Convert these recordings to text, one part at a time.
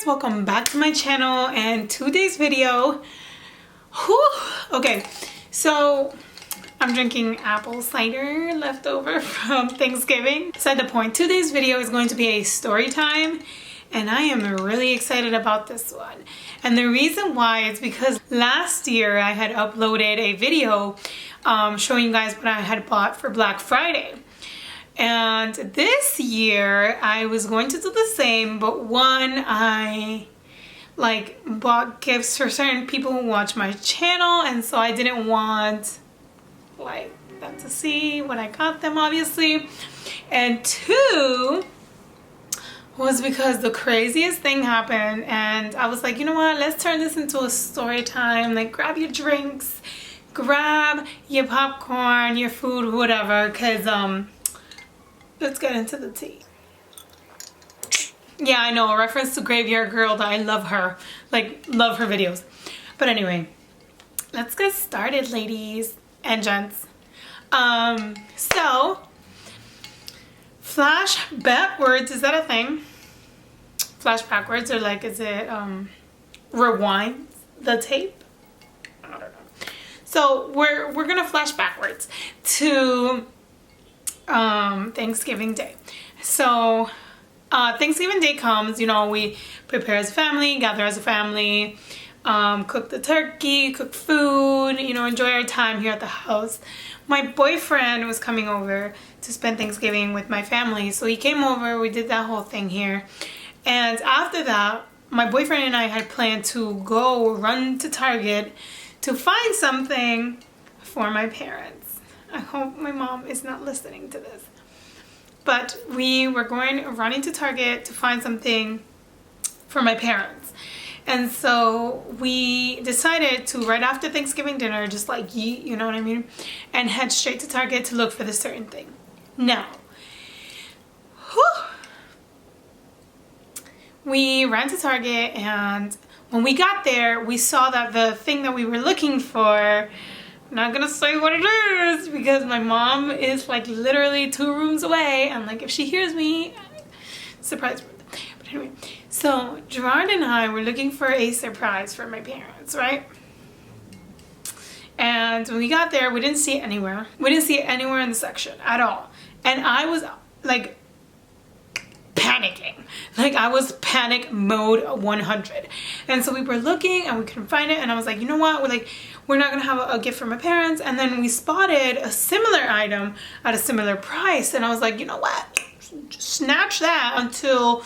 welcome back to my channel and today's video. Okay, so I'm drinking apple cider leftover from Thanksgiving. Beside the point, today's video is going to be a story time and I am really excited about this one. And the reason why is because last year I had uploaded a video showing you guys what I had bought for Black Friday. And this year I was going to do the same, but I bought gifts for certain people who watch my channel, and so I didn't want them to see what I got them, obviously. And two was because the craziest thing happened and I was like, you know what, let's turn this into a story time. Like, grab your drinks, grab your popcorn, your food, whatever, because let's get into the tea. Yeah, I know, a reference to Graveyard Girl. I love her, love her videos. But anyway, let's get started, ladies and gents. So flash backwards, is that a thing? Flash backwards, or is it rewind the tape? I don't know. So we're gonna flash backwards to Thanksgiving Day. So Thanksgiving Day comes, you know, we prepare as a family, gather as a family, cook the turkey, cook food, you know, enjoy our time here at the house. My boyfriend was coming over to spend Thanksgiving with my family, so he came over, we did that whole thing here. And after that, my boyfriend and I had planned to go run to Target to find something for my parents. I hope my mom is not listening to this. But we were running to Target to find something for my parents. And so we decided to, right after Thanksgiving dinner, just yeet, you know what I mean? And head straight to Target to look for this certain thing. Now, we ran to Target, and when we got there, we saw that the thing that we were looking for, I'm not gonna say what it is because my mom is literally 2 rooms away, and if she hears me, surprise her. But anyway, so Gerard and I were looking for a surprise for my parents, right? And when we got there, we didn't see it anywhere. We didn't see it anywhere in the section at all. And I was panicking. I was panic mode 100. And so we were looking and we couldn't find it, and I was like, you know what, we're not gonna have a gift for my parents. And then we spotted a similar item at a similar price, and I was like, you know what, snatch that until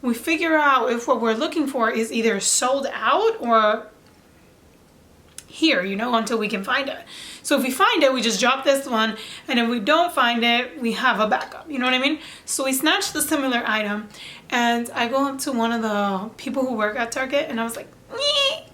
we figure out if what we're looking for is either sold out or here, you know, until we can find it. So if we find it, we just drop this one, and if we don't find it, we have a backup, you know what I mean? So we snatched the similar item, and I go up to one of the people who work at Target, and I was like, "Nee,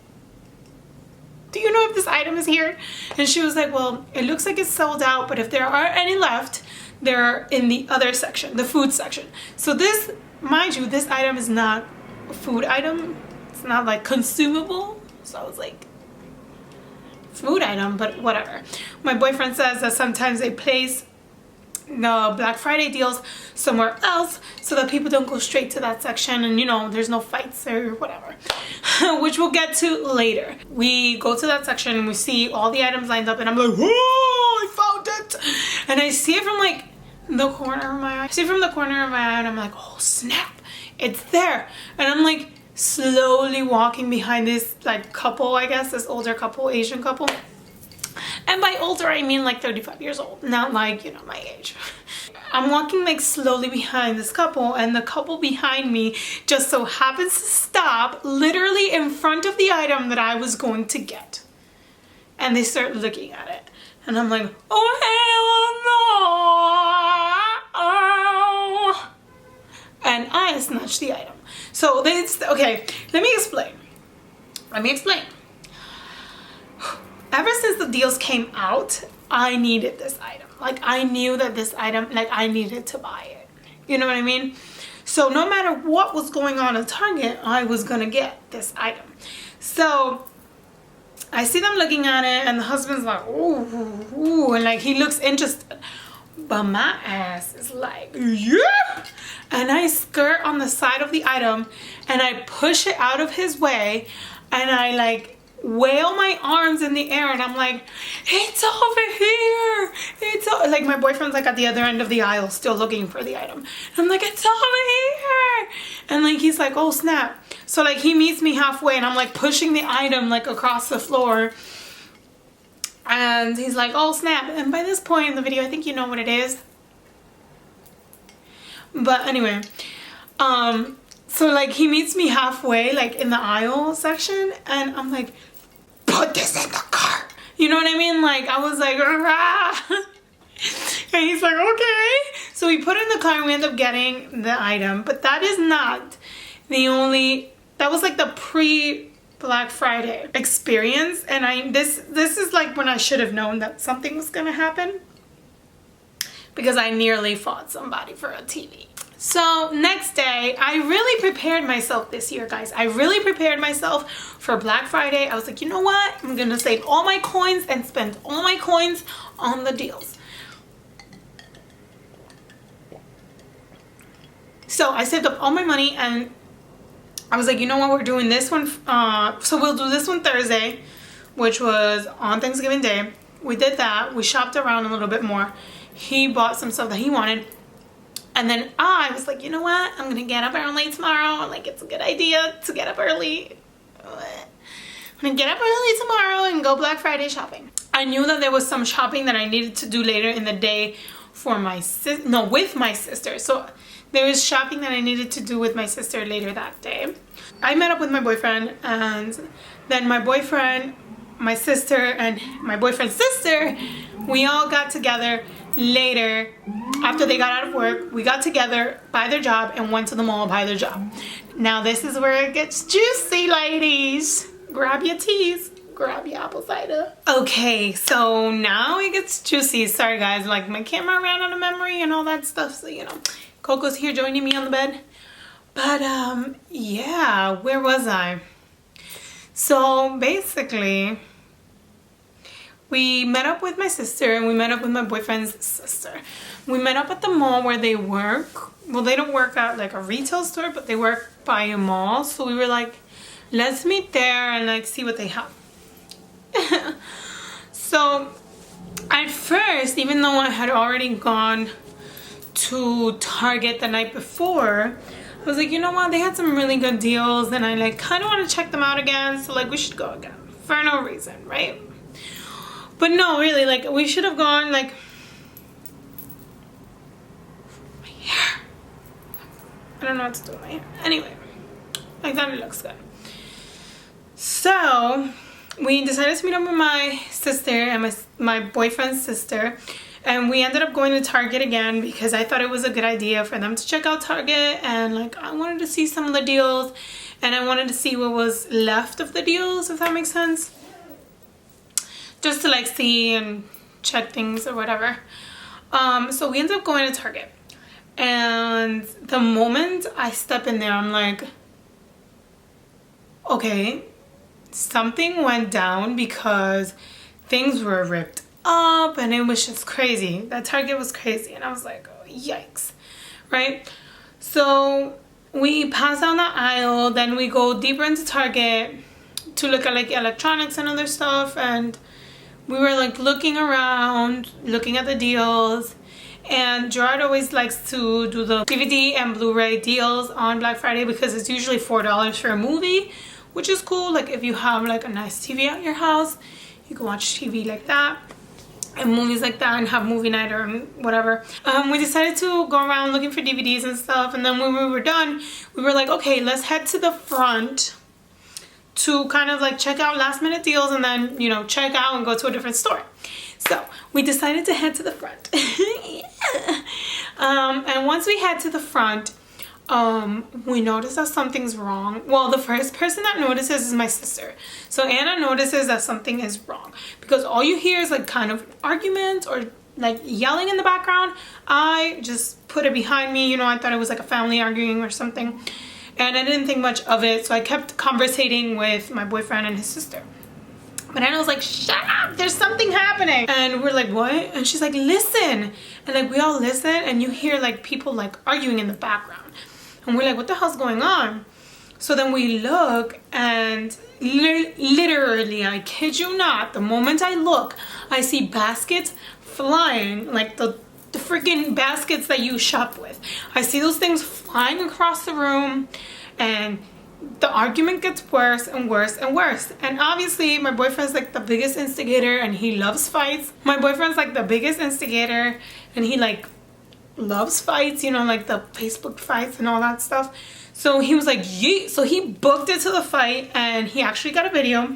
do you know if this item is here?" And she was like, well, it looks like it's sold out, but if there are any left, they're in the other section, the food section. So this, mind you, this item is not a food item. It's not consumable. So I was like, food item, but whatever. My boyfriend says that sometimes they place the Black Friday deals somewhere else so that people don't go straight to that section, and you know, there's no fights or whatever, which we'll get to later. We go to that section and we see all the items lined up, and I'm like, oh, I found it. And I see it from the corner of my eye. I see it from the corner of my eye, and I'm like, oh snap, it's there. And I'm slowly walking behind this couple, I guess, this older couple, Asian couple. And by older, I mean 35 years old, not you know, my age. I'm walking slowly behind this couple, and the couple behind me just so happens to stop literally in front of the item that I was going to get. And they start looking at it. And I'm like, oh hell no! And I snatched the item. So okay, let me explain. Ever since the deals came out, I needed this item. I knew that this item, I needed to buy it. You know what I mean? So no matter what was going on at Target, I was gonna get this item. So I see them looking at it, and the husband's like, ooh, ooh, and he looks interested. But my ass is like, yeah! And I skirt on the side of the item and I push it out of his way and I like wail my arms in the air and I'm like, it's over here. It's like my boyfriend's like at the other end of the aisle still looking for the item. And I'm like, it's over here. And like he's like, oh snap. So like he meets me halfway and I'm like pushing the item like across the floor. And he's like, oh snap. And by this point in the video, I think you know what it is. But anyway, so like he meets me halfway, like in the aisle section, and I'm like, put this in the car. You know what I mean? Like I was like, rah. And he's like, okay. So we put it in the car and we end up getting the item. But that is not the only, that was like the pre-Black Friday experience. And this is like when I should have known that something was gonna happen, because I nearly fought somebody for a TV. So next day, I really prepared myself this year, guys. I really prepared myself for Black Friday. I was like, you know what? I'm gonna save all my coins and spend all my coins on the deals. So I saved up all my money and I was like, you know what? We're doing this one. So we'll do this one Thursday, which was on Thanksgiving Day. We did that. We shopped around a little bit more. He bought some stuff that he wanted. And then I was like, you know what? I'm going to get up early tomorrow. Like, it's a good idea to get up early. I'm going to get up early tomorrow and go Black Friday shopping. I knew that there was some shopping that I needed to do later in the day for with my sister. So there was shopping that I needed to do with my sister later that day. I met up with my boyfriend, and then my boyfriend, my sister, and my boyfriend's sister, we all got together later after they got out of work. We got together by their job and went to the mall by their job. Now this is where it gets juicy, ladies. Grab your teas, grab your apple cider. Okay, so now it gets juicy. Sorry guys, like my camera ran out of memory and all that stuff, so you know, Coco's here joining me on the bed. But yeah, where was I? So basically, we met up with my sister and we met up with my boyfriend's sister. We met up at the mall where they work. Well, they don't work at like a retail store, but they work by a mall. So we were like, let's meet there and like see what they have. So at first, even though I had already gone to Target the night before, I was like, you know what? They had some really good deals and I like kind of want to check them out again. So like we should go again for no reason, right? But no, really, like, we should have gone, like, my hair. I don't know what to do with my hair. Anyway, like that, it looks good. So, we decided to meet up with my sister and my boyfriend's sister. And we ended up going to Target again because I thought it was a good idea for them to check out Target. And, like, I wanted to see some of the deals. And I wanted to see what was left of the deals, if that makes sense. Just to like see and check things or whatever. So we ended up going to Target. And the moment I step in there, I'm like, okay, something went down because things were ripped up and it was just crazy. That Target was crazy. And I was like, oh, yikes, right? So we pass down the aisle, then we go deeper into Target to look at like electronics and other stuff, and we were like looking around, looking at the deals, and Gerard always likes to do the DVD and Blu-ray deals on Black Friday because it's usually $4 for a movie, which is cool. Like if you have like a nice TV at your house, you can watch TV like that and movies like that and have movie night or whatever. We decided to go around looking for DVDs and stuff, and then when we were done, we were like, okay, let's head to the front to kind of like check out last minute deals and then, you know, check out and go to a different store. So we decided to head to the front. Yeah. And once we head to the front, we notice that something's wrong. Well, the first person that notices is my sister. So Anna notices that something is wrong because all you hear is like kind of arguments or like yelling in the background. I just put it behind me, you know, I thought it was like a family arguing or something. And I didn't think much of it, so I kept conversating with my boyfriend and his sister. But Anna was like, shut up, there's something happening. And we're like, what? And she's like, listen. And like, we all listen, and you hear like people like arguing in the background. And we're like, what the hell's going on? So then we look, and literally, I kid you not, the moment I look, I see baskets flying, like the freaking baskets that you shop with. I see those things flying across the room, and the argument gets worse and worse and worse. And obviously my boyfriend's like the biggest instigator, and he loves fights. My boyfriend's like the biggest instigator, and he like loves fights, you know, like the Facebook fights and all that stuff. So he was like, yeet. So he booked it to the fight, and he actually got a video,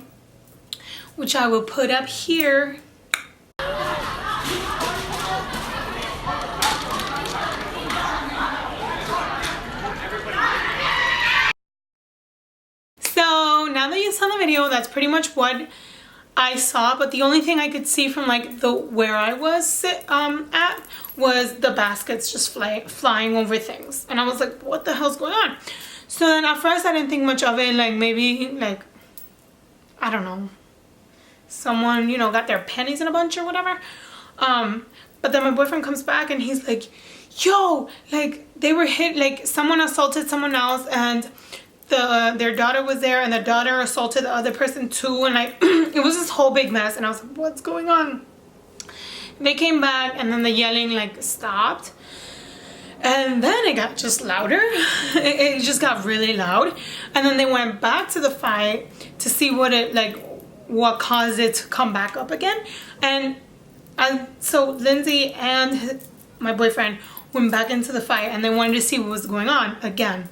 which I will put up here. So now that you saw the video, that's pretty much what I saw. But the only thing I could see from like the where I was at was the baskets just flying over things, and I was like, what the hell's going on? So then at first I didn't think much of it, like maybe like, I don't know, someone, you know, got their panties in a bunch or whatever. But then my boyfriend comes back, and he's like, yo, like they were hit, like someone assaulted someone else, and their daughter was there, and the daughter assaulted the other person too, and like it was this whole big mess. And I was like, what's going on? They came back, and then the yelling like stopped, and then it got just louder. It just got really loud. And then they went back to the fight to see what caused it to come back up again. And so Lindsay and my boyfriend went back into the fight, and they wanted to see what was going on again.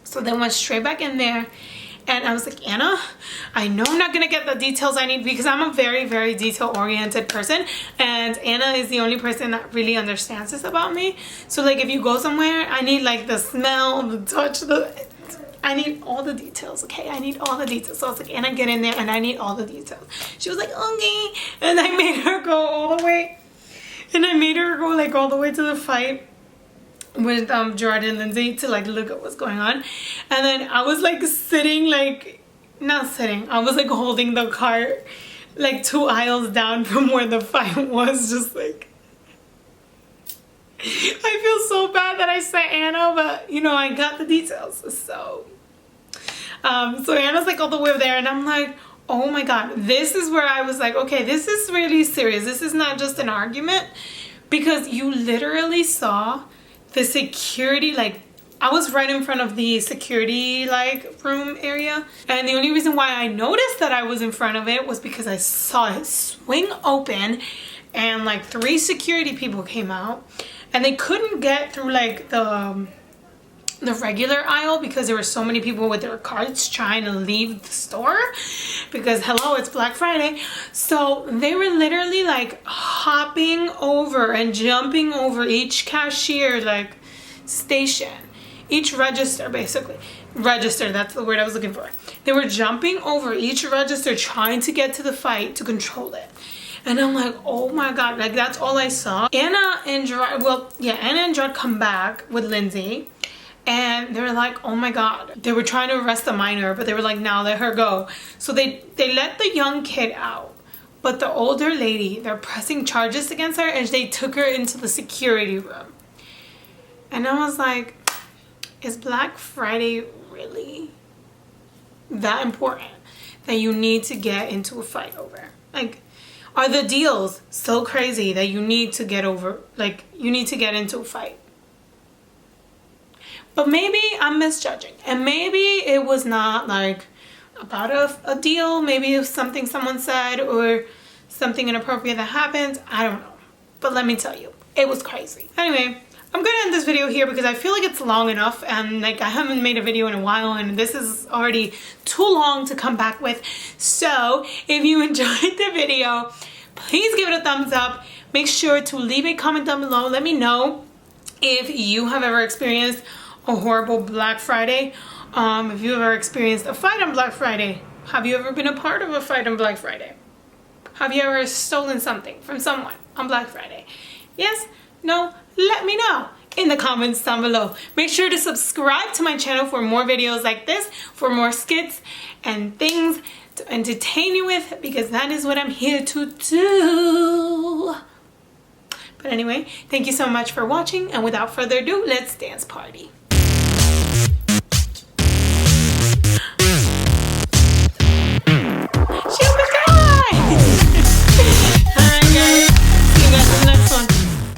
So they went straight back in there, and I was like, Anna, I know I'm not gonna get the details I need, because I'm a very, very detail-oriented person, and Anna is the only person that really understands this about me. So like, if you go somewhere, I need like the smell, the touch, I need all the details, okay? I need all the details. So I was like, Anna, get in there, and I need all the details. She was like, okay. And I made her go all the way, and I made her go like all the way to the fight with Gerard and Lindsay to like look at what's going on. And then I was like sitting, like not sitting, I was like holding the cart like 2 aisles down from where the fight was, just like I feel so bad that I said Anna, but you know, I got the details. So Anna's like all the way over there, and I'm like, oh my god, this is where I was like, okay, this is really serious. This is not just an argument, because you literally saw the security, like I was right in front of the security like room area, and the only reason why I noticed that I was in front of it was because I saw it swing open, and like 3 security people came out, and they couldn't get through like the regular aisle because there were so many people with their carts trying to leave the store, because hello, it's Black Friday. So they were literally like hopping over and jumping over each cashier like station, each register, basically register, that's the word I was looking for. They were jumping over each register trying to get to the fight to control it. And I'm like, oh my god, like that's all I saw. Anna and Gerard, Anna and Gerard come back with Lindsay, and they're like, oh my god, they were trying to arrest the minor, but they were like, now let her go. So they let the young kid out, but the older lady, they're pressing charges against her, and they took her into the security room. And I was like, is Black Friday really that important that you need to get into a fight over? Like, are the deals so crazy that you need to get over, like you need to get into a fight? But maybe I'm misjudging, and maybe it was not like about a deal. Maybe it was something someone said or something inappropriate that happened. I don't know, but let me tell you, it was crazy. Anyway, I'm gonna end this video here because I feel like it's long enough, and like I haven't made a video in a while, and this is already too long to come back with. So if you enjoyed the video, please give it a thumbs up. Make sure to leave a comment down below. Let me know if you have ever experienced a horrible Black Friday. If you ever experienced a fight on Black Friday. Have you ever been a part of a fight on Black Friday? Have you ever stolen something from someone on Black Friday? Yes? No? Let me know in the comments down below. Make sure to subscribe to my channel for more videos like this, for more skits and things to entertain you with, because that is what I'm here to do. But anyway, thank you so much for watching, and without further ado, let's dance party.